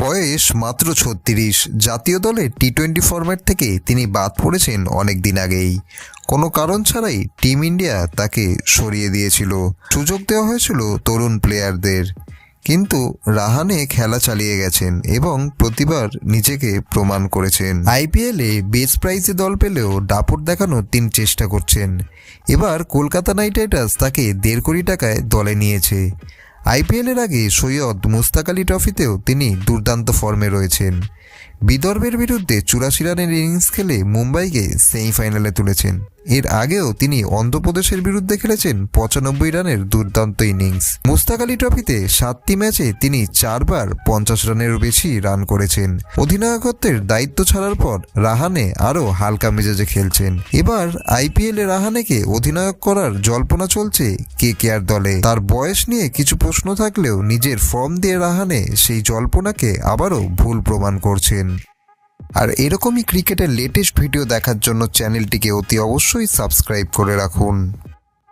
বয়স মাত্র ৩৬। জাতীয় দলে টি-20 ফরম্যাট থেকে তিনি বাদ পড়েছেন অনেক দিন আগেই। কোনো কারণ ছাড়াই টিম ইন্ডিয়া তাকে সরিয়ে দিয়েছিল। সুযোগ দেওয়া হয়েছিল তরুণ প্লেয়ারদের, কিন্তু রাহানে খেলা চালিয়ে গেছেন এবং প্রতিবার নিজেকে প্রমাণ করেছেন। আইপিএলে বেস প্রাইজে দল পেলেও দাপট দেখানোর তিনি চেষ্টা করছেন। এবার কলকাতা নাইট রাইডার্স তাকে ১.৫ কোটি টাকায় দলে নিয়েছে। আইপিএলের আগে সৈয়দ মুস্তাক আলী ট্রফিতেও তিনি দুর্দান্ত ফর্মে রয়েছেন। বিদর্ভের বিরুদ্ধে ৮৪ রানের ইনিংস খেলে মুম্বাইকে সেমিফাইনালে তুলেছেন। এর আগেও তিনি অন্ধ্রপ্রদেশের বিরুদ্ধে খেলেছেন ৯৫ রানের দুর্দান্ত ইনিংস। মুস্তাক আলী ট্রফিতে ৭টি ম্যাচে তিনি ৪ বার ৫০ রানেরও বেশি রান করেছেন। অধিনায়কত্বের দায়িত্ব ছাড়ার পর রাহানে আরও হালকা মেজাজে খেলছেন। এবার আইপিএলে রাহানেকে অধিনায়ক করার জল্পনা চলছে কেকেআর দলে। তার বয়স নিয়ে কিছু প্রশ্ন থাকলেও নিজের ফর্ম দিয়ে রাহানে সেই জল্পনাকে আবারও ভুল প্রমাণ করছেন। আর এরকমই ক্রিকেটের লেটেস্ট ভিডিও দেখার জন্য চ্যানেলটিকে অতি অবশ্যই সাবস্ক্রাইব করে রাখুন।